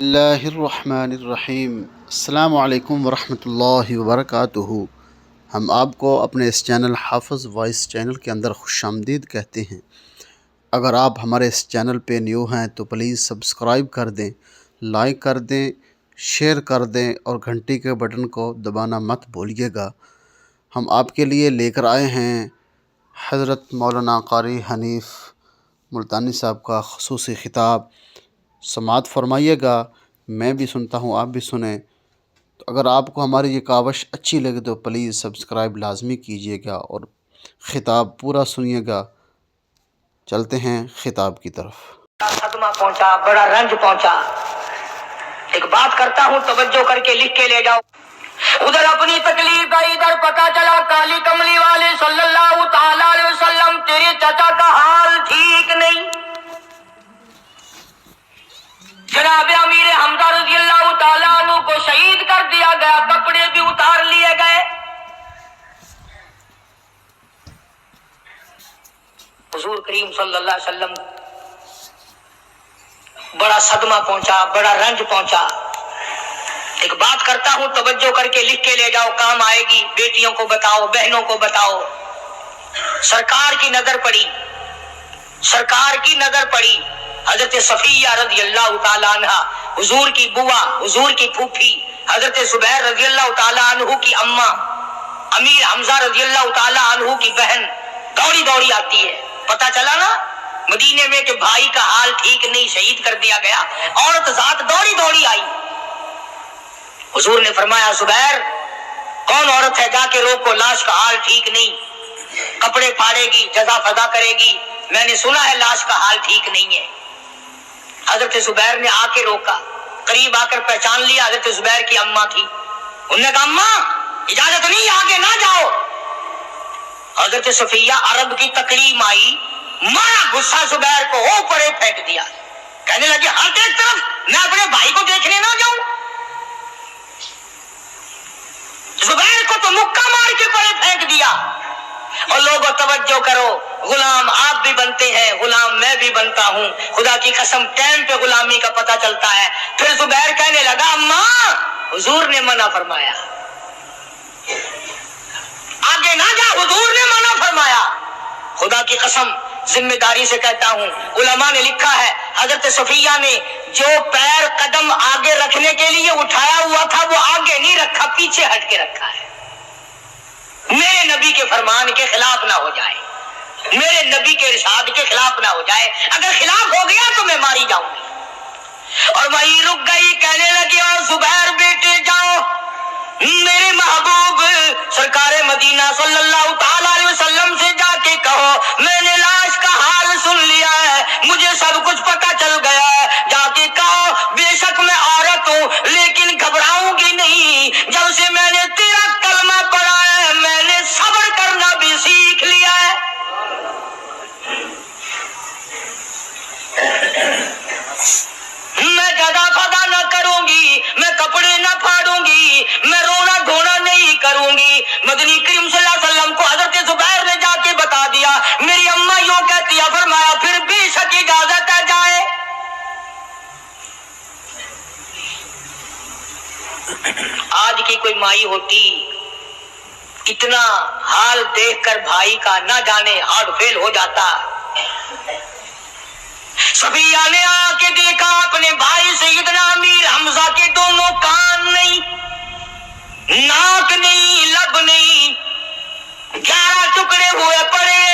اللہ الرحمن الرحیم۔ السلام علیکم ورحمۃ اللہ وبرکاتہ۔ ہم آپ کو اپنے اس چینل حافظ وائس چینل کے اندر خوش آمدید کہتے ہیں۔ اگر آپ ہمارے اس چینل پہ نیو ہیں تو پلیز سبسکرائب کر دیں، لائک کر دیں، شیئر کر دیں اور گھنٹی کے بٹن کو دبانا مت بھولیے گا۔ ہم آپ کے لیے لے کر آئے ہیں حضرت مولانا قاری حنیف ملتانی صاحب کا خصوصی خطاب۔ سماعت فرمائیے گا، میں بھی سنتا ہوں، آپ بھی سنیں۔ تو اگر آپ کو ہماری یہ کاوش اچھی لگے تو پلیز سبسکرائب لازمی کیجیے گا اور خطاب پورا سنیے گا۔ چلتے ہیں خطاب کی طرف۔ صدمہ پہنچا، بڑا رنج پہنچا۔ ایک بات کرتا ہوں، توجہ کر کے لکھ کے لے جاؤ۔ ادھر اپنی تکلیف کا، ادھر پتا چلا کالی کملی والے صلی اللہ تعالی علیہ وسلم تیرے چچا کا حال ٹھیک نہیں۔ جناب امیر حمزہ رضی اللہ تعالیٰ عنہ کو شہید کر دیا گیا، کپڑے بھی اتار لیے گئے۔ حضور کریم صلی اللہ علیہ وسلم بڑا صدمہ پہنچا، بڑا رنج پہنچا۔ ایک بات کرتا ہوں، توجہ کر کے لکھ کے لے جاؤ، کام آئے گی۔ بیٹیوں کو بتاؤ، بہنوں کو بتاؤ۔ سرکار کی نظر پڑی، سرکار کی نظر پڑی حضرت صفیہ رضی اللہ تعالی عنہ، حضور کی بوا، حضور کی پھوپھی، حضرت زبیر رضی اللہ تعالی عنہ کی اماں، امیر حمزہ رضی اللہ تعالی عنہ کی بہن دوڑی دوڑی آتی ہے۔ پتہ چلا نا مدینے میں کہ بھائی کا حال ٹھیک نہیں، شہید کر دیا گیا۔ عورت ذات دوڑی دوڑی آئی۔ حضور نے فرمایا زبیر کون عورت ہے، جا کے روکو، لاش کا حال ٹھیک نہیں، کپڑے پھاڑے گی، جزا فضا کرے گی، میں نے سنا ہے لاش کا حال ٹھیک نہیں ہے۔ حضرت زبیر نے آ کے روکا، قریب آ کر پہچان لیا حضرت زبیر کی اماں تھی۔ انہوں نے کہا اماں اجازت نہیں، آگے نہ جاؤ۔ حضرت صفیہ عرب کی تکلیم آئی، مارا غصہ زبیر کو، اوپر پھینک دیا، کہنے لگے ہٹ ایک طرف، میں اپنے بھائی کو دیکھنے نہ جاؤں۔ زبیر کو تو مکہ مار کے پڑے پھینک دیا۔ اور لوگوں توجہ کرو، غلام آپ بھی بنتے ہیں، غلام میں بھی بنتا ہوں، خدا کی قسم ٹائم پہ غلامی کا پتہ چلتا ہے۔ پھر زبیر کہنے لگا اماں حضور نے منع فرمایا، آگے نہ جا، حضور نے منع فرمایا۔ خدا کی قسم ذمہ داری سے کہتا ہوں، علماء نے لکھا ہے حضرت صفیہ نے جو پیر قدم آگے رکھنے کے لیے اٹھایا ہوا تھا وہ آگے نہیں رکھا، پیچھے ہٹ کے رکھا ہے، میرے نبی کے فرمان کے خلاف نہ ہو جائے، میرے نبی کے ارشاد کے خلاف نہ ہو جائے۔ اگر خلاف ہو گیا تو میں ماری جاؤں گی۔ اور وہیں رک گئی، کہنے لگی اور زبیر بیٹے جاؤ، میرے محبوب سرکار مدینہ صلی اللہ تعالی علیہ وسلم سے جا کے کہو میں نے لاش کا حال سن لیا ہے، مجھے سب کچھ پتہ چل گیا ہے، جا کے کہو بے شک میں عورت ہوں لیکن گھبراؤں گی نہیں، جب سے میں نے تیرا کلمہ پڑھا ہے میں نے صبر کرنا بھی سیکھ لیا ہے۔ میں جزا فضا نہ کروں گی، میں کپڑے نہ پھاڑوں گی، میں رونا دھونا نہیں کروں گی۔ مدنی کریم صلی اللہ علیہ وسلم کو حضرت زبیر نے جا کے بتا دیا، میری اماں یوں کہتی ہے، فرمایا پھر بے شک اجازت ہے جائے۔ آج کی کوئی مائی ہوتی اتنا حال دیکھ کر بھائی کا نہ جانے ہارٹ فیل ہو جاتا۔ صفیہ نے آ کے دیکھا اپنے بھائی سیدنا امیر حمزہ کے دونوں کان نہیں، ناک نہیں، لب نہیں، 11 ٹکڑے ہوئے پڑے،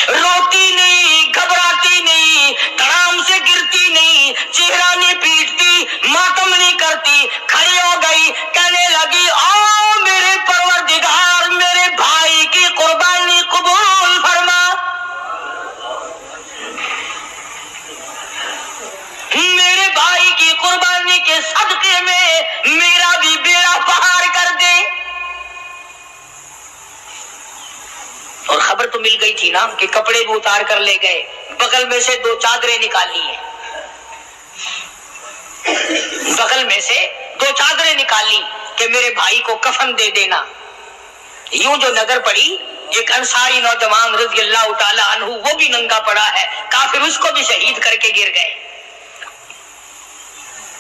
روتی نہیں، گھبراتی نہیں، دھڑام سے گرتی نہیں، چہرہ نہیں پیٹتی، ماتم نہیں کرتی، کھڑی ہو گئی، کہنے لگی او میرے پروردگار میرے بھائی کی قربانی قبول فرما، میرے بھائی کی قربانی کے صدقے میں میرا بھی بیڑا پار کر دے۔ اور خبر تو مل گئی تھی نا کہ کپڑے بھی اتار کر لے گئے، بغل میں سے 2 چادریں نکالی ہیں، بغل میں سے 2 چادریں نکالی کہ میرے بھائی کو کفن دے دینا۔ یوں جو نظر پڑی ایک انصاری نوجوان رضی اللہ تعالی عنہ، وہ بھی ننگا پڑا ہے، کافر اس کو بھی شہید کر کے گر گئے۔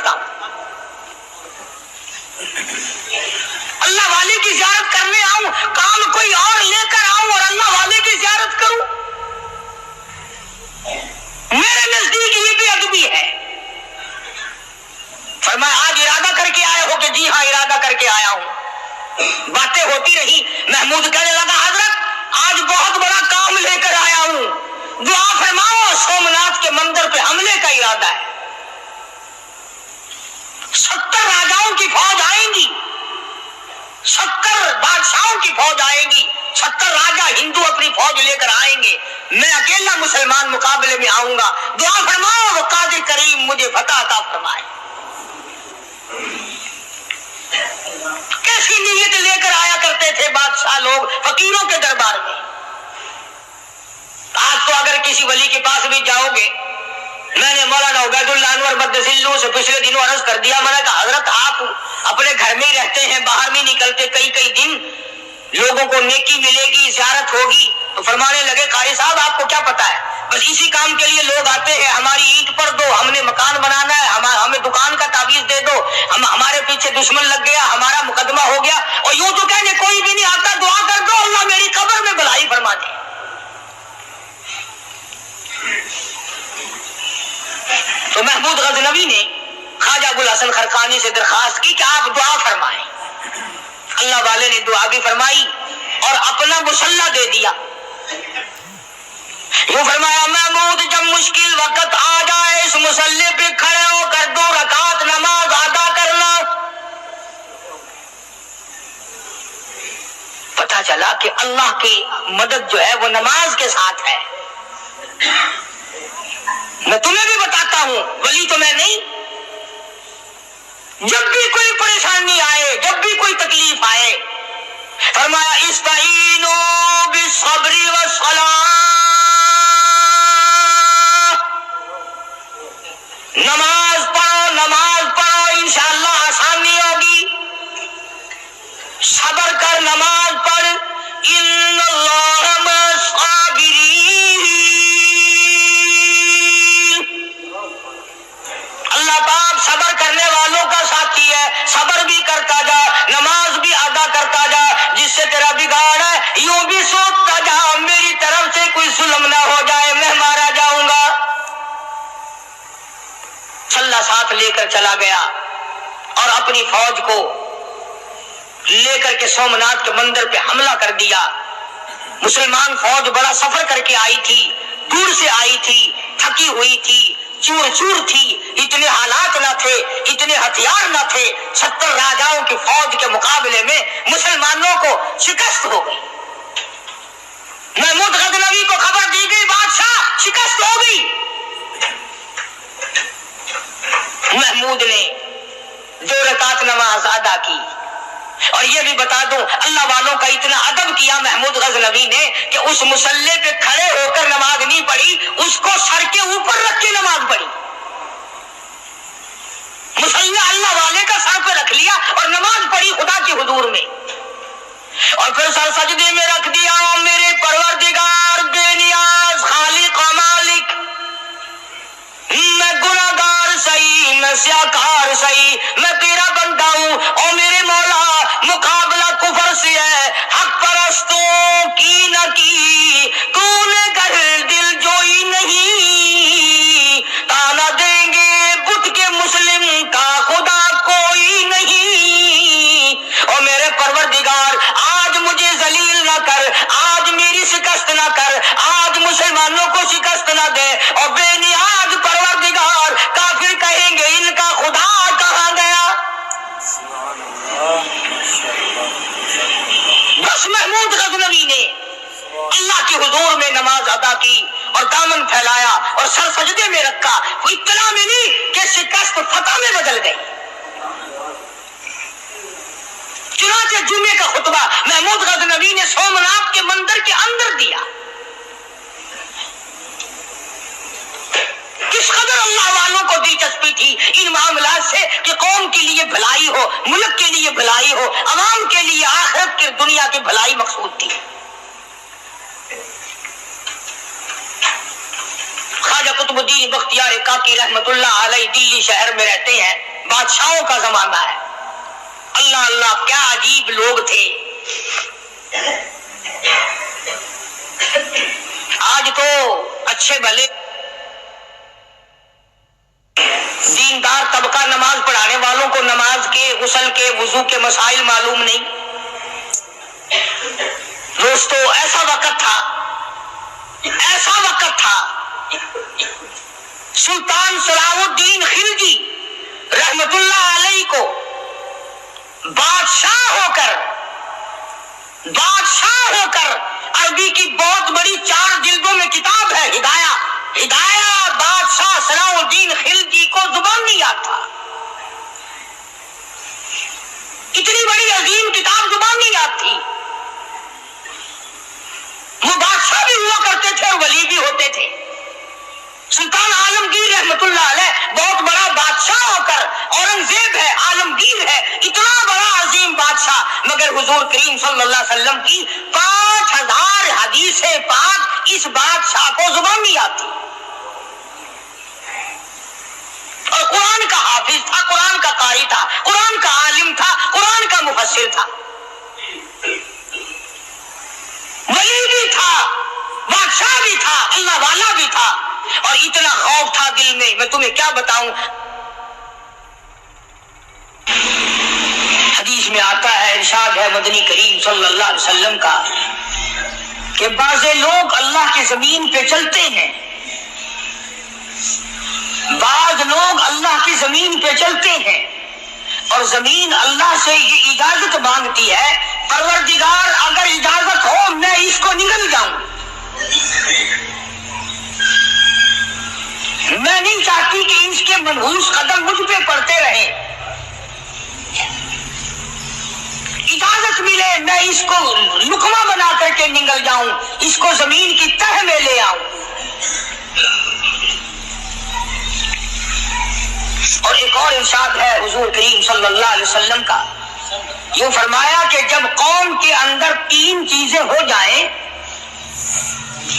سمجھتا ہوں. اللہ والے کی زیارت کرنے آؤں, کام کوئی اور لے کر آؤں اور اللہ والے کی زیارت کروں, میرے نزدیک یہ بھی ادبی ہے. فرمایا آج ارادہ کر کے آئے ہو؟ کہ جی ہاں ارادہ کر کے آیا ہوں. باتیں ہوتی رہی. محمود کہنے لگا حضرت آج بہت بڑا کام لے کر آیا ہوں, دعا فرماؤ. سومناتھ کے مندر پہ حملے کا ارادہ ہے. 70 راجاؤں کی فوج آئیں گی, 70 بادشاہوں کی فوج آئے گی, 70 راجا ہندو اپنی فوج لے کر آئیں گے, میں اکیلا مسلمان مقابلے میں آؤں گا. دعا فرماؤ وہ قادر کریم مجھے فتح عطا فرمائے. کیسی نیت لے کر آیا کرتے تھے بادشاہ لوگ فقیروں کے دربار میں. آج تو اگر کسی ولی کے پاس بھی جاؤ گے, میں نے مولانا عبید اللہ انور مدثلو سے پچھلے دنوں عرض کر دیا, میں نے کہا حضرت آپ اپنے گھر میں رہتے ہیں, باہر نہیں نکلتے, کئی دن لوگوں کو نیکی ملے گی, زیارت ہوگی. تو فرمانے لگے قاری صاحب آپ کو کیا پتا ہے, بس اسی کام کے لیے لوگ آتے ہیں. ہماری اینٹ پر دو, ہم نے مکان بنانا ہے, ہمیں دکان کا تعویذ دے دو, ہمارے پیچھے دشمن لگ گیا, ہمارا مقدمہ ہو گیا, اور یوں تو کہنے کوئی بھی نہیں آتا, دعا کر دو اللہ میری قبر میں بھلائی فرما دے. تو محمود غزنوی نے خواجہ ابوالحسن خرقانی سے درخواست کی کہ آپ دعا فرمائیں. اللہ والے نے دعا بھی فرمائی اور اپنا مسلح دے دیا. وہ فرمایا محمود جب مشکل وقت آ جائے اس مسلح پہ کھڑے ہو کر 2 رکعت نماز ادا کرنا. پتہ چلا کہ اللہ کی مدد جو ہے وہ نماز کے ساتھ ہے. میں تمہیں بھی بتاتا ہوں, ولی تو میں نہیں. جب بھی کوئی پریشانی آئے, جب بھی کوئی تکلیف آئے, فرمایا استعینوا بالصبر والصلاۃ, نماز پڑھو انشاءاللہ آسانی ہوگی. صبر کر, نماز پڑھ. ان اللہ مع الصابرین, اللہ پاک صبر کرنے والوں کا ساتھی ہے. صبر بھی کرتا جا, نماز بھی ادا کرتا جا. جس سے تیرا بگاڑ ہے یوں بھی سوچتا جا میری طرف سے کوئی ظلم نہ ہو جائے, میں مارا جاؤں گا. چھلا ساتھ لے کر چلا گیا اور اپنی فوج کو لے کر کے سومناتھ کے مندر پہ حملہ کر دیا. مسلمان فوج بڑا سفر کر کے آئی تھی, دور سے آئی تھی, تھکی ہوئی تھی, چور چور تھی, اتنے حالات نہ تھے, اتنے ہتھیار نہ تھے. 70 راجاؤں کی فوج کے مقابلے میں مسلمانوں کو شکست ہو گئی. محمود غزنوی کو خبر دی گئی بادشاہ شکست ہو گئی. محمود نے 2 رکعت نماز ادا کی. اور یہ بھی بتا دوں اللہ والوں کا اتنا ادب کیا محمود غزنوی نے کہ اس مسلح پہ کھڑے ہو کر نماز نہیں پڑھی, اس کو سر کے اوپر رکھ کے نماز پڑھی. مسلح اللہ والے کا سر پہ رکھ لیا اور نماز پڑھی خدا کے حضور میں, اور پھر سر سجدے میں رکھ دیا. میرے پروردگار بے نیاز خالق و مالک, میں گناہگار صحیح, میں سیاکار صحیح, میں تیرا بندہ ہوں. اور میرے مولا مقابلہ کفر سے ہے, حق پرستوں کی نہ کی کونے گر دل جوئی نہیں. تانا دیں گے بت کے مسلم کا خدا کوئی نہیں. اور میرے پروردگار آج مجھے ذلیل نہ کر, آج میری شکست نہ کر, آج مسلمانوں کو شکست نہ دے. اور بے نیاز پروردگار کافر کہیں گے ان کا خدا کہاں گیا. بس محمود غزنوی نے اللہ کے حضور میں نماز ادا کی اور دامن پھیلایا اور سر سجدے میں رکھا. وہ اطلاع ملی کہ شکست فتح میں بدل گئی. چنانچہ جمعے کا خطبہ محمود غزنوی نے سومناتھ کے مندر کے اندر دیا. کس قدر اللہ والوں کو دلچسپی تھی ان معاملات سے کہ قوم کے لیے بھلائی ہو, ملک کے لیے بھلائی ہو, عوام کے لیے آخرت کی دنیا کی بھلائی مقصود تھی. خواجہ قطب الدین بختیار کاکی رحمت اللہ علیہ بھائی دلی شہر میں رہتے ہیں، بادشاہوں کا زمانہ ہے۔ اللہ اللہ کیا عجیب لوگ تھے۔ آج تو اچھے بھلے دیندار طبقہ نماز پڑھانے والوں کو نماز کے، غسل کے، وضو کے مسائل معلوم نہیں۔ دوستو ایسا وقت تھا سلطان صلاح الدین خلجی رحمت اللہ علیہ کو بادشاہ ہو کر عربی کی بہت بڑی 4 جلدوں میں کتاب ہے ہدایہ بادشاہ صلاح الدین خلجی کو زبان نہیں آتا، اتنی بڑی عظیم کتاب زبان نہیں آتی۔ وہ بادشاہ بھی ہوا کرتے تھے اور ولی بھی ہوتے تھے۔ سلطان عالمگیر رحمت اللہ علیہ بہت بڑا بادشاہ ہو کر، اورنگزیب ہے، عالمگیر ہے، اتنا بڑا عظیم بادشاہ، مگر حضور کریم صلی اللہ علیہ وسلم کی 5000 حدیث پاک اس بادشاہ کو زبان نہیں آتی، اور قرآن کا حافظ تھا، قرآن کا قاری تھا، قرآن کا عالم تھا، قرآن کا مفسر تھا، ولی بھی تھا، بادشاہ بھی تھا، اللہ والا بھی تھا، اور اتنا خوف تھا دل میں تمہیں کیا بتاؤں۔ حدیث میں آتا ہے، ارشاد ہے مدنی کریم صلی اللہ علیہ وسلم کا کہ بعض لوگ اللہ کی زمین پہ چلتے ہیں، بعض لوگ اللہ کی زمین پہ چلتے ہیں اور زمین اللہ سے یہ اجازت مانگتی ہے، پروردگار اگر اجازت ہو میں اس کو نگل جاؤں، میں نہیں چاہتی کہ اس کے منحوس قدم مجھ پہ پڑتے رہیں، اجازت ملے میں اس کو لقمہ بنا کر کے نگل جاؤں، اس کو زمین کی تہ میں لے آؤں۔ اور ایک اور ارشاد ہے حضور کریم صلی اللہ علیہ وسلم کا، یوں فرمایا کہ جب قوم کے اندر 3 چیزیں ہو جائیں،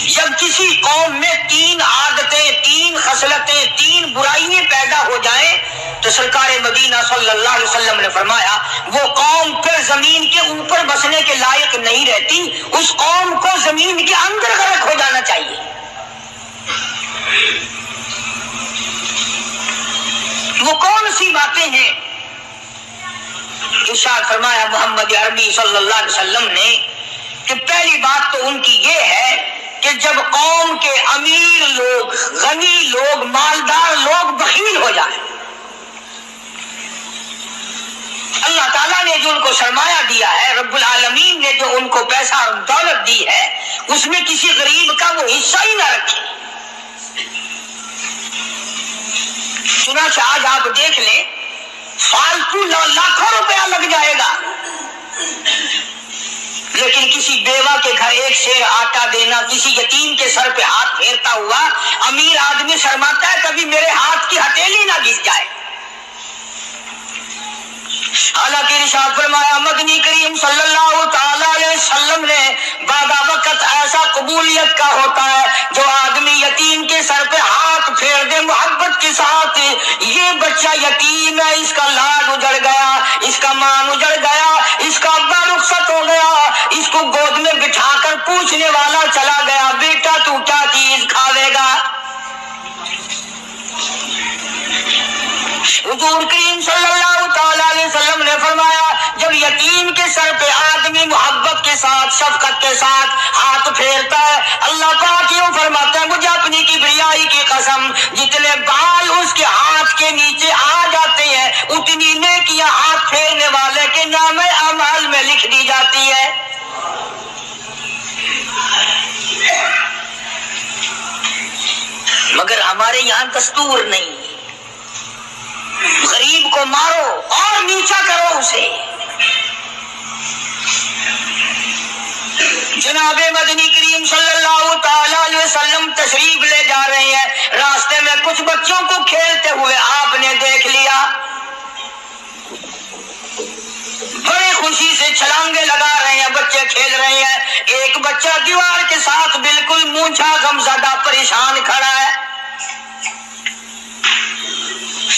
جب کسی قوم میں 3 عادتیں، 3 خصلتیں، 3 برائیاں پیدا ہو جائیں تو سرکار مدینہ صلی اللہ علیہ وسلم نے فرمایا وہ قوم پھر زمین کے اوپر بسنے کے لائق نہیں رہتی، اس قوم کو زمین کے اندر غرق ہو جانا چاہیے۔ وہ کون سی باتیں ہیں؟ ارشاد فرمایا محمد عربی صلی اللہ علیہ وسلم نے کہ پہلی بات تو ان کی یہ ہے کہ جب قوم کے امیر لوگ، غنی لوگ، مالدار لوگ بخیل ہو جائیں، اللہ تعالیٰ نے جو ان کو سرمایہ دیا ہے، رب العالمین نے جو ان کو پیسہ اور دولت دی ہے، اس میں کسی غریب کا وہ حصہ ہی نہ رکھے۔ چنانچہ آج آپ دیکھ لیں فالتو لاکھوں روپیہ لگ جائے گا، لیکن کسی بیوہ کے گھر 1 سیر آٹا دینا، کسی یتیم کے سر پہ ہاتھ پھیرتا ہوا امیر آدمی شرماتا ہے کبھی میرے ہاتھ کی ہتھیلی نہ گھس جائے۔ حالانکہ ارشاد فرمایا مدنی کریم صلی اللہ تعالی علیہ وسلم نے بعد وقت ایسا قبولیت کا ہوتا ہے جو آدمی یتیم کے سر پہ ہاتھ پھیر دے محبت کے ساتھ، یہ بچہ یتیم ہے، اس کا لاڈ اجڑ گیا، اس کا مان اجڑ گیا، اس کا ابا رخصت ہو گیا، اس کو گود میں بٹھا کر پوچھنے والا چلا گیا بیٹا تو کیا چیز کھاوے گا۔ حضور کریم صلی اللہ تعالی علیہ وسلم نے فرمایا جب یتیم کے سر پہ آدمی محبت کے ساتھ، شفقت کے ساتھ ہاتھ پھیرتا ہے، اللہ پاک یوں فرماتا ہے مجھے اپنی کبریائی کی قسم جتنے بال اس کے ہاتھ کے نیچے آ جاتے ہیں اتنی نیکیاں ہاتھ پھیرنے والے کے نام اعمال میں لکھ دی جاتی ہے۔ مگر ہمارے یہاں دستور نہیں، غریب کو مارو اور نیچا کرو اسے۔ جناب مدنی کریم صلی اللہ تعالی علیہ وسلم تشریف لے جا رہے ہیں، راستے میں کچھ بچوں کو کھیلتے ہوئے آپ نے دیکھ لیا، بڑی خوشی سے چھلانگے لگا رہے ہیں، بچے کھیل رہے ہیں، ایک بچہ دیوار کے ساتھ بالکل مونچھا غمزدہ پریشان کھڑا ہے۔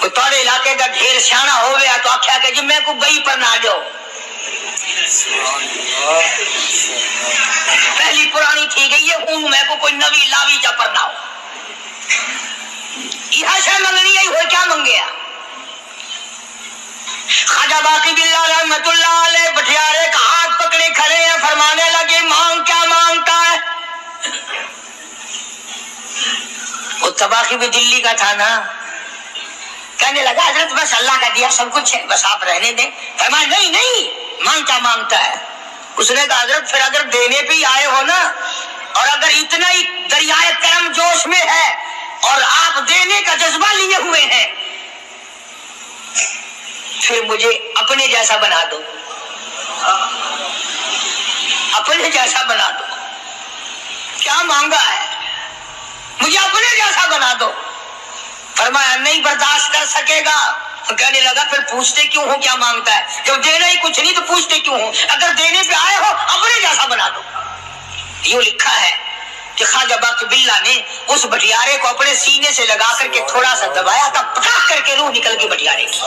کوئی تھوڑے علاقے کا ڈھیر سیاح ہو گیا تو آخیا کہ جی میں کو گئی پر نہ جاؤ، پہلی پرانی تھی گئی ہے ہوں میں کو کوئی نوی لاوی جا پر نہ ہو، یہ شے منگنی ہے ہوئے کیا منگیا؟ خواجہ باقی باللہ رحمت اللہ علیہ بٹیارے کا ہاتھ پکڑے کھڑے ہیں، فرمانے لگے مانگ کیا مانگتا ہے؟ وہ تباخی بھی دلی کا تھا نا، کہنے لگا حضرت بس اللہ کا دیا سب کچھ ہے، بس آپ رہنے دیں۔ فرمایا نہیں نہیں، مانگ کیا مانگتا ہے؟ اس نے کہا حضرت پھر اگر دینے پہ ہی آئے ہو نا، اور اگر اتنا ہی دریائے کرم جوش میں ہے اور آپ دینے کا جذبہ لیے ہوئے ہیں، پھر مجھے اپنے جیسا بنا دو، اپنے جیسا بنا دو۔ کیا مانگا ہے؟ مجھے اپنے جیسا بنا دو۔ فرمایا نہیں برداشت کر سکے گا۔ تو کہنے لگا پھر پوچھتے کیوں ہو کیا مانگتا ہے؟ جب دینا ہی کچھ نہیں تو پوچھتے کیوں ہو؟ اگر دینے پہ آئے ہو اپنے جیسا بنا دو۔ یوں لکھا ہے کہ خواجہ باقی باللہ نے اس بٹیارے کو اپنے سینے سے لگا کر کے تھوڑا سا دبایا تھا، پٹاخ کر کے روح نکل گئی بٹیارے کی۔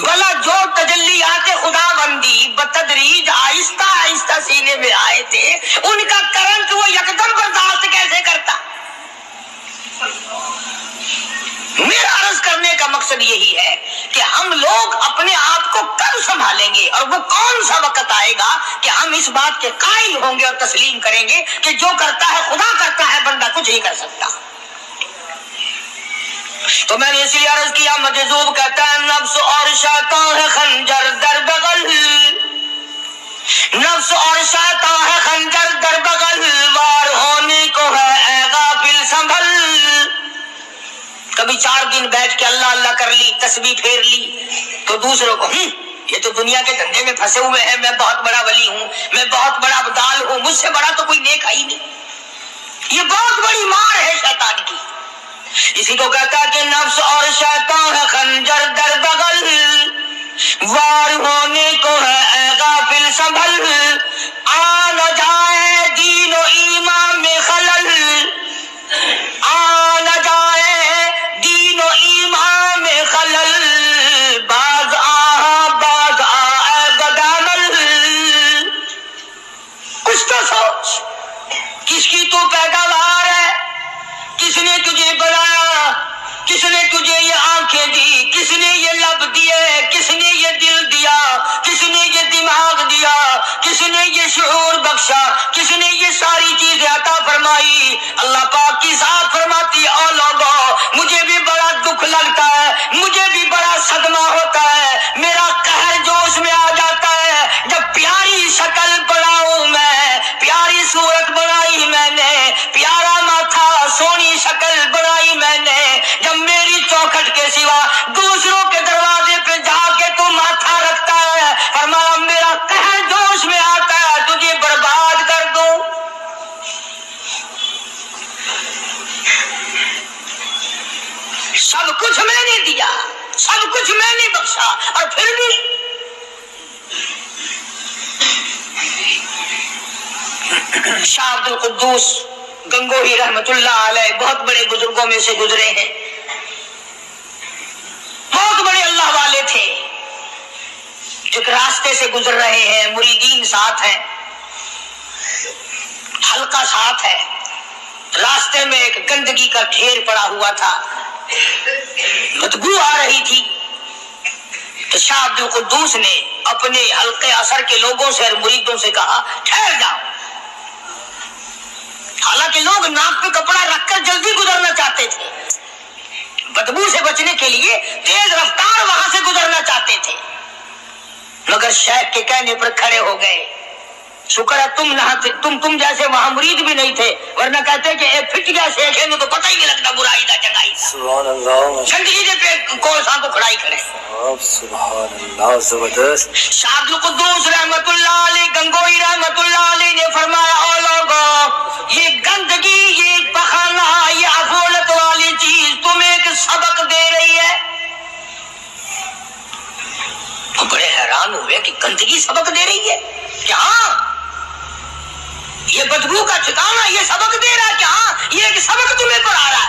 بلا جو تجلیات خدا بندی بتدریج آہستہ آہستہ سینے میں آئے تھے، ان کا کرنٹ وہ یکدم برداشت کیسے کرتا؟ میرا عرض کرنے کا مقصد یہی ہے کہ ہم لوگ اپنے آپ کو کب سنبھالیں گے، اور وہ کون سا وقت آئے گا کہ ہم اس بات کے قائل ہوں گے اور تسلیم کریں گے کہ جو کرتا ہے خدا کرتا ہے، بندہ کچھ نہیں کر سکتا۔ تو میں نے اس لیے عرض کیا، مجذوب کہتا ہے نفس اور شیطان ہے خنجر در بغل، نفس اور شیطان ہے خنجر در بغل، وار ہونے کو ہے اے غافل سنبھل۔ کبھی 4 دن بیٹھ کے اللہ اللہ کر لی، تسبیح پھیر لی، تو دوسروں کو یہ تو دنیا کے دھندے میں پھنسے ہوئے ہیں، میں بہت بڑا ولی ہوں، میں بہت بڑا ابدال ہوں، مجھ سے بڑا تو کوئی نیک ہے ہی نہیں۔ یہ بہت بڑی مار ہے شیطان کی۔ اسی کو کہتا کہ نفس اور شیطان ہے خنجر در بغل، وار ہونے کو ہے اے غافل سنبھل، آ نہ جائے دین و ایمان میں خلل، آ نہ جائے دین و ایمان میں خلل، باز اے بدعمل۔ کچھ تو سوچ، کس کی تو پیداوار ہے، کس نے تجھے بنایا، کس نے تجھے یہ آنکھیں دی، کس نے یہ لب دیے، کس نے یہ دل دیا، کس نے یہ دماغ دیا، کس نے یہ شعور بخشا، کس نے یہ ساری چیزیں عطا فرمائی؟ اللہ پاک کی ذات فرماتی ہے او لوگو، مجھے بھی بڑا دکھ لگتا ہے، مجھے بھی بڑا صدمہ ہوتا ہے، میرا قہر جوش میں آ جاتا ہے جب پیاری شکل بناؤں میں، پیاری صورت بنائی میں نے، پیارا ماتھا سونی شکل بنائی میں نے، جب میری چوکھٹ کے سوا دوسروں کے دروازے پہ جا کے تو ماتھا رکھتا ہے، فرمایا میرا قہر جوش میں آتا ہے تجھے برباد کر دوں۔ سب کچھ میں نے دیا، سب کچھ میں نے بخشا، اور پھر بھی شاہ عبد القدوس گنگوہی رحمت اللہ علیہ بہت بڑے بزرگوں میں سے گزرے ہیں، بہت بڑے اللہ والے تھے، ایک راستے سے گزر رہے ہیں، مریدین ساتھ ہیں، حلقہ ساتھ ہے، راستے میں ایک گندگی کا ڈھیر پڑا ہوا تھا، بدبو آ رہی تھی، تو شاہ عبد القدوس نے اپنے حلقے اثر کے لوگوں سے اور مریدوں سے کہا ٹھہر جاؤ۔ حالانکہ لوگ ناک پہ کپڑا رکھ کر جلدی گزرنا چاہتے تھے، بدبو سے بچنے کے لیے تیز رفتار وہاں سے گزرنا چاہتے تھے، مگر شیخ کے کہنے پر کھڑے ہو گئے۔ شکر ہے تم جیسے وہاں مرید بھی نہیں تھے، ورنہ کہتے کہ اے پھٹ گیا شیخ ہے تو پتہ ہی نہیں لگتا برائی دا چنگائی دا۔ سبحان اللہ، زندگی دے پہ کون سا کو کھڑائی کھڑے۔ سبحان اللہ، زبردست۔ شاہ عبد القدوس رحمت اللہ علیہ گنگوئی رحمت اللہ علیہ نے فرمایا او لوگو، یہ گندگی، یہ پخانہ، یہ افولت والی چیز تمہیں ایک سبق دے رہی ہے۔ تو بڑے حیران ہوئے کہ گندگی سبق دے رہی ہے کہ ہاں یہ بدبو کا ٹھکانہ یہ سبق دے رہا ہے کہ ہاں یہ ایک سبق تمہیں پڑھا رہا ہے۔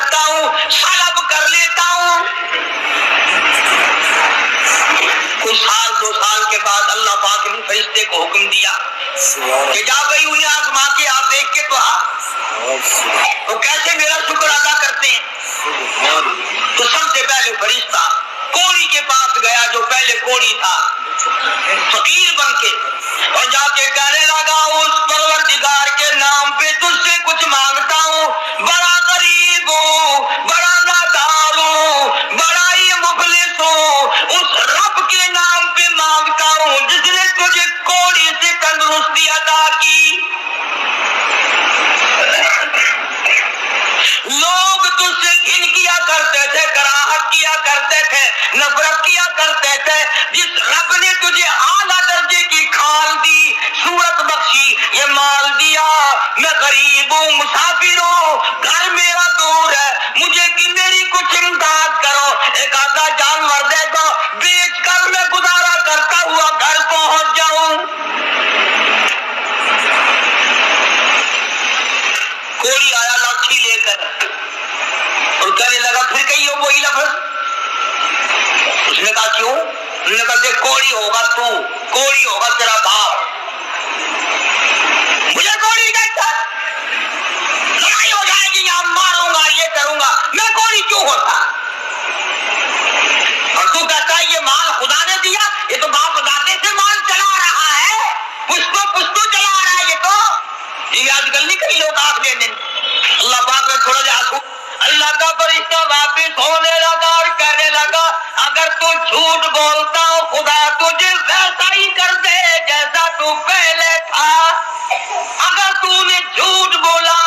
کرتا ہوں سلب کر لیتا ہوں. کچھ سال 2 سال کے بعد اللہ پاک نے فرشتے کو حکم دیا کہ جا بھائی انہیں آزما کے آپ دیکھ کے تو وہ کیسے میرا شکر ادا کرتے ہیں. تو سب سے پہلے فرشتہ کوڑی کے پاس گیا جو پہلے کوڑی تھا فقیر بن کے, اور جا کے کہنے لگا اس پروردگار کے نام پہ تجھ سے کچھ مانگتا ہوں, بڑا غریب ہوں, بڑا نادار ہوں, بڑا ہی مفلس ہوں, اس رب کے نام پہ مانگتا ہوں جس نے تجھے کوڑی سے تندرستی عطا کی. لوگ تجھ سے گھن کیا کرتے تھے, کراہت کیا کرتے تھے, نفرت کیا کرتے تھے. جس رب نے تجھے اعلیٰ درجے کی کھال دی, صورت بخشی, یہ مال دیا, میں غریب ہوں, مسافر ہوں, گھر میرا دور ہے, مجھے کہ میری کچھ امداد کرو, ایک آدھا جانور دے دو, بیچ کر میں گزارا کرتا ہوا گھر پہنچ جاؤں. کوڑی آیا لاٹھی لے کر اور کہنے لگا پھر کہیے وہی لفظ. اس نے کہا کیوں؟ اس نے کہا دیکھ کوڑی ہوگا تو, کوڑی ہوگا تیرا باپ, مجھے کوڑی کہتا, لڑائی ہو جائے گی, یہاں ماروں گا, یہ کروں گا, میں کوڑی کیوں ہوتا؟ اور تو کہتا ہے یہ مال خدا نے دیا, یہ تو باپ دادے سے مال چلا رہا ہے, پشتو چلا رہا ہے. یہ تو یہ آج کل نہیں کئی لوگ آنکھ لینے. اللہ پاک نے تھوڑا جا اللہ کا فرشتہ واپس ہونے لگا اور کہنے لگا اگر تو جھوٹ بولتا ہو خدا تجھے ویسا ہی کر دے جیسا تو پہلے تھا. اگر تو نے جھوٹ بولا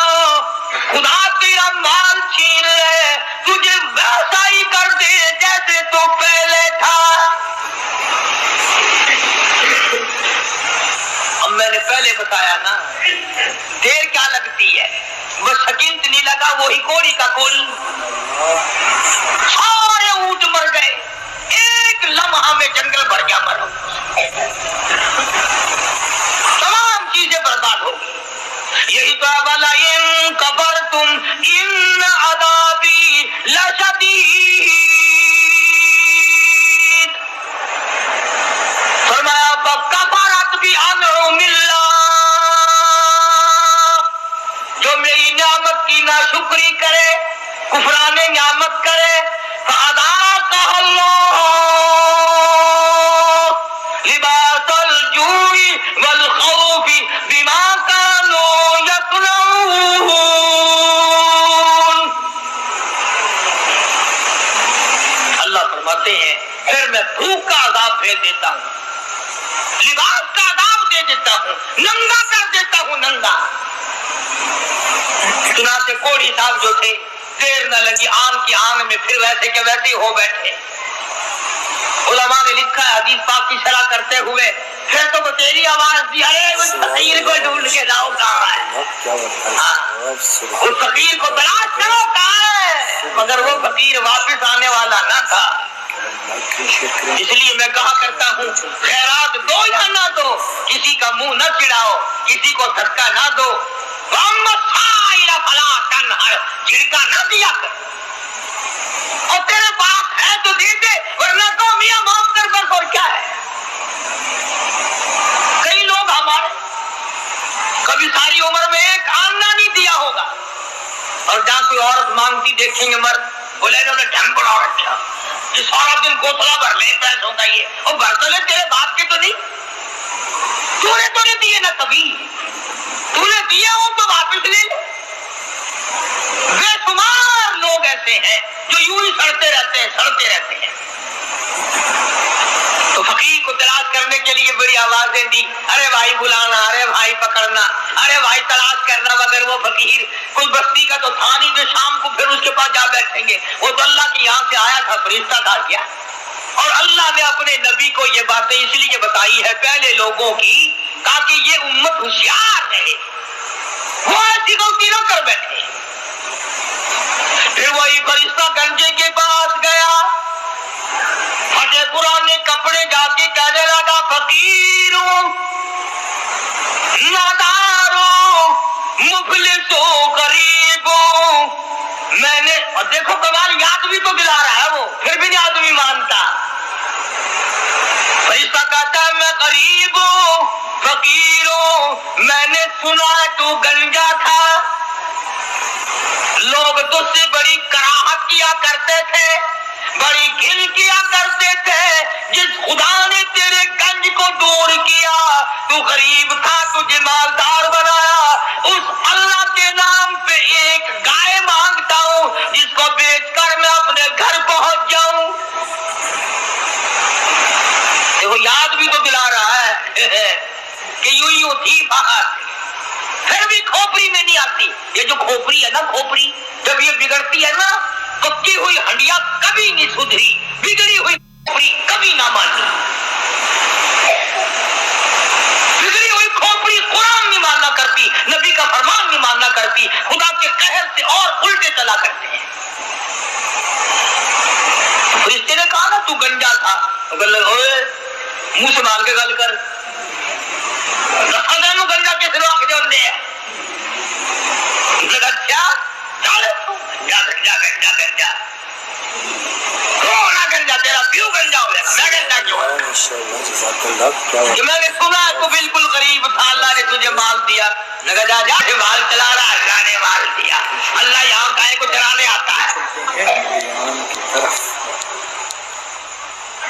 خدا تیرا مال چھین لے, تجھے ویسا ہی کر دے جیسے تو پہلے تھا. اب میں نے پہلے بتایا نا, دیر کیا لگتی ہے, بس سکینت نہیں لگا, وہی کوڑی کا کوڑی. سارے اونٹ مر گئے, ایک لمحہ میں جنگل بھر گیا مرو, تمام چیزیں برباد ہو گئی. یہی تو والا ان کفرتم ان عذابی لشدید, فرمایا فکفرت بانعم اللہ, جو میری نعمت کی ناشکری کرے, کفران نعمت کرے, فَأَذَاقَهَا اللَّهُ لِبَاسَ الْجُوعِ وَالْخَوْفِ بِمَا كَانُوا يَصْنَعُونَ. اللہ فرماتے ہیں پھر میں بھوک کا عذاب بھیج دیتا ہوں, لباس کا عذاب دے دیتا ہوں, ننگا کر دیتا ہوں, ننگا. چنانچہ کوڑی صاحب جو تھے دیر نہ لگی, آن کی آن میں پھر ویسے کے ویسے ہو بیٹھے. علماء نے لکھا ہے حدیث پاک کی شرح کرتے ہوئے پھر تو تیری آواز دی, ارے اس فقیر کو ڈھونڈ کے لاؤ کہاں ہے, اس فقیر کو تلاش کرو کہاں ہے, مگر وہ فقیر واپس آنے والا نہ تھا. اس لیے میں کہا کرتا ہوں خیرات دو یا نہ دو, کسی کا منہ نہ چڑھاؤ, کسی کو دھکا نہ دو, جھڑکا نہ دیا کر, اور تیرے پاس ہے تو دے دے, ورنہ تو میاں معاف کر بس, اور کیا ہے. کئی لوگ ہمارے کبھی ساری عمر میں ایک آنا نہیں دیا ہوگا, اور جہاں کوئی عورت مانگتی دیکھیں گے مرد, بولے انہوں نے ڈھم بڑا رکھا, یہ سارا دن گوتھلا بھر لیں پیسوں کا, یہ اور بھر تو لے, تیرے باپ کے تو نہیں, تو نے دیے نا, کبھی تو نے دیا ہو تو واپس لے لے. بے شمار لوگ ایسے ہیں جو یوں ہی سڑتے رہتے ہیں. تو فقیر کو تلاش کرنے کے لیے بڑی آوازیں دی, ارے بھائی بلانا, ارے بھائی پکڑنا, ارے بھائی تلاش کرنا, مگر وہ فقیر کوئی بستی کا تو تھا نہیں جو شام کو پھر اس کے پاس جا بیٹھیں گے. وہ تو اللہ کے یہاں سے آیا تھا, فرشتہ تھا کیا. اور اللہ نے اپنے نبی کو یہ باتیں اس لیے بتائی ہے پہلے لوگوں کی, تاکہ یہ امت ہوشیار رہے, وہ ایسی غلطی نہ کر بیٹھے. پھر وہی فرشتہ گنجے کے پاس گیا, پھٹے پرانے کپڑے جا کے کہنے لگا فقیروں, ناداروں, مفلسوں, غریبوں, میں نے اور دیکھو کمال، یاد بھی تو دلا رہا ہے وہ، پھر بھی نہیں آدمی مانتا. فرشتہ کہتا ہے میں غریب ہوں، فقیر ہوں، میں نے سنا تو گنجا تھا، لوگ تجھ سے بڑی کراہت کیا کرتے تھے، بڑی گھن کیا کرتے تھے. جس خدا نے تیرے گنج کو دور کیا، تو غریب تھا تجھے مالدار بنایا، اس اللہ کے نام پہ ایک گائے مانگتا ہوں جس کو بیچ کر میں اپنے گھر پہنچ جاؤں. دیکھو یاد بھی تو دلا رہا ہے کہ یوں تھی بات، پھر بھی کھوپڑی میں نہیں آتی. یہ جو کھوپڑی ہے نا، کھوپڑی جب یہ بگڑتی ہے نا، پکی ہوئی ہنڈیا کبھی نہیں سدھری، بگڑی ہوئی کھوپڑی کبھی نہ مانی. بگڑی ہوئی کھوپڑی قرآن نہیں ماننا کرتی، نبی کا فرمان نہیں ماننا کرتی، خدا کے قہر سے اور الٹے چلا کرتے ہیں. فرشتے نے کہا نا تو گنجا تھا، منہ سے مار کے گل کر، گنجا کس نے آخر ہوتے ہیں. اچھا گنجا کون گنجا؟ تیرا پیو گنجا ہو جائے گا، میں گنجا کیوں؟ میں نے سنا تو بالکل غریب تھا، اللہ نے تجھے مال دیا. لگا جا جا مال چلا رہا، اللہ نے مال دیا. اللہ یہاں گائے کو چلانے آتا ہے.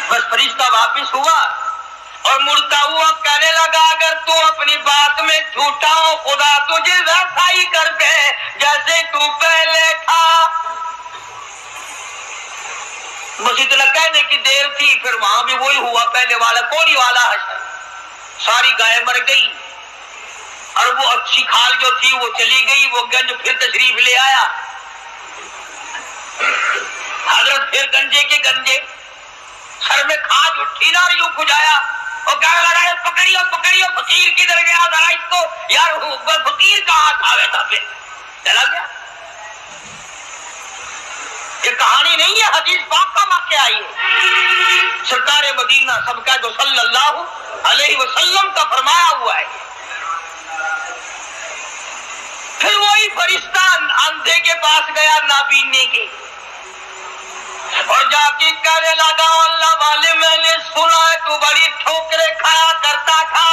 بس فرشتہ واپس ہوا اور مڑتا ہوا کہنے لگا اگر تو اپنی بات میں جھوٹا ہو، خدا تجھے ویسا ہی کر دے جیسے تو پہلے تھا. بس اتنا کہنے کی دیر تھی، پھر وہاں بھی وہی ہوا پہلے والا، کوڑی والا حشر. ساری گائے مر گئی اور وہ اچھی کھال جو تھی وہ چلی گئی. وہ گنج پھر تشریف لے آیا. حضرت پھر گنجے کے گنجے، سر میں کھاج اٹھی نا، یوں کھجایا اور کہنے لگا پکڑیو پکڑیو، فقیر کدھر گیا ذرا اس کو. یار فقیر کہاں تھا؟ تھا پھر چلا گیا. یہ کہانی نہیں ہے، حدیث پاک کا واقعہ آئی ہے. سرکار مدینہ سب کا جو صلی اللہ علیہ وسلم کا فرمایا ہوا ہے. پھر وہی فرشتہ اندھے کے پاس گیا نابینے کے، اور جا کے کہنے لگا اللہ والے میں نے سنا ہے تو بڑی ٹھوکریں کھایا کرتا تھا،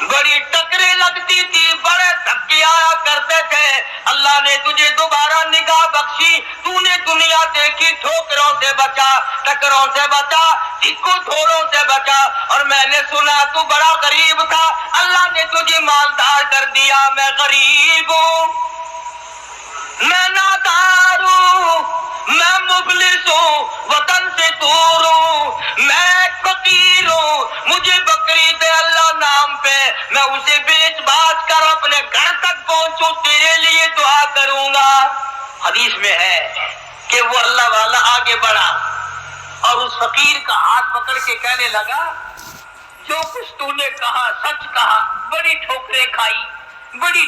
بڑی ٹکریں لگتی تھی، بڑے دھکے آیا کرتے تھے. اللہ نے تجھے دوبارہ نگاہ بخشی، تو نے دنیا دیکھی، ٹھوکروں سے بچا، ٹکروں سے بچا، چکو تھوڑوں سے بچا، اور میں نے سنا تو بڑا غریب تھا، اللہ نے تجھے مالدار کر دیا. میں غریب ہوں، میں نادار ہوں، میں مفلس ہوں، وطن سے دور ہوں، میں فقیر ہوں. مجھے بکری دے اللہ نام پہ، میں اسے بیچ باچ کر اپنے گھر تک پہنچوں، تیرے لیے دعا کروں گا. حدیث میں ہے کہ وہ اللہ والا آگے بڑھا اور اس فقیر کا ہاتھ پکڑ کے کہنے لگا جو کچھ تو نے کہا سچ کہا، بڑی ٹھوکریں کھائی، بڑی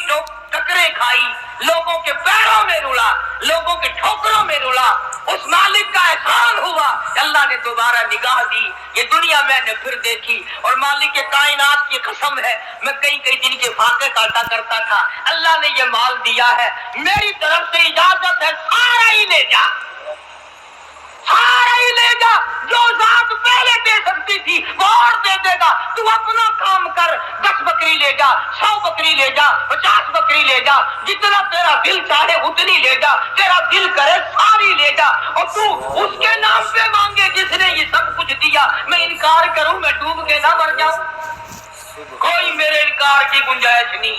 ٹکریں کھائی، لوگوں کے پیروں میں رلا، لوگوں کے ٹھوکروں میں رلا. اس مالک کا احسان ہوا، اللہ نے دوبارہ نگاہ دی. یہ دنیا میں نے پھر دیکھی، اور مالک کے کائنات کی قسم ہے میں کئی دن کے فاقے کاٹا کرتا تھا. اللہ نے یہ مال دیا ہے، میری طرف سے اجازت ہے سارا ہی لے جا، سارا ہی لے جا. جو ذات پہلے دے سکتی تھی وہ اور دے دے گا. تو اپنا کام کر، 10 بکری لے جا، 100 بکری لے جا، 50 بکری لے جا، جتنا تیرا دل چاہے اتنی لے جا، تیرا دل کرے ساری لے جا. اور تو اس کے نام پہ مانگے جس نے یہ سب کچھ دیا. میں انکار کروں میں ڈوب کے نہ مر جاؤں؟ کوئی میرے انکار کی گنجائش نہیں.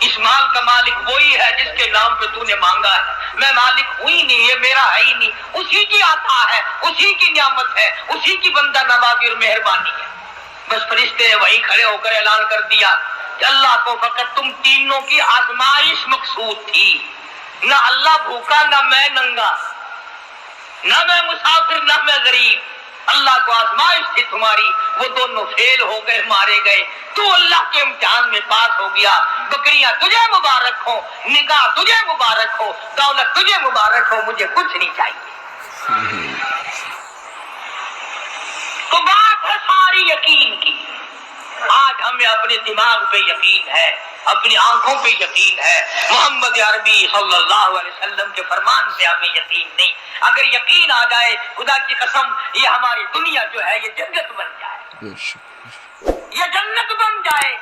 اس مال کا مالک وہی ہے جس کے نام پہ تو نے مانگا ہے. میں مالک ہوں ہی نہیں، یہ میرا ہے ہی نہیں. اسی کی عطا ہے، اسی کی نعمت ہے، اسی کی بندہ نوازی اور مہربانی ہے. بس فرشتے نے وہیں کھڑے ہو کر اعلان کر دیا کہ اللہ کو فقط تم تینوں کی آزمائش مقصود تھی. نہ اللہ بھوکا، نہ میں ننگا، نہ میں مسافر، نہ میں غریب. اللہ کو آزمائش تھی تمہاری، وہ دونوں فیل ہو گئے، مارے گئے. تو اللہ کے امتحان میں پاس ہو گیا. بکریاں تجھے مبارک ہو، نگاہ تجھے مبارک ہو، دولت تجھے مبارک ہو، مجھے کچھ نہیں چاہیے. تو بات ہے ساری یقین کی. آج ہمیں اپنے دماغ پہ یقین ہے اپنی آنکھوں پہ یقین ہے، محمد عربی صلی اللہ علیہ وسلم کے فرمان پہ ہمیں یقین نہیں۔ اگر یقین آ جائے خدا کی قسم یہ ہماری دنیا جو ہے یہ جنت بن جائے، یہ جنت بن جائے،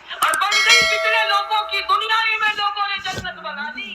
اور بن گئی کتنے لوگوں کی، دنیا ہی میں لوگوں نے جنت بنا دی۔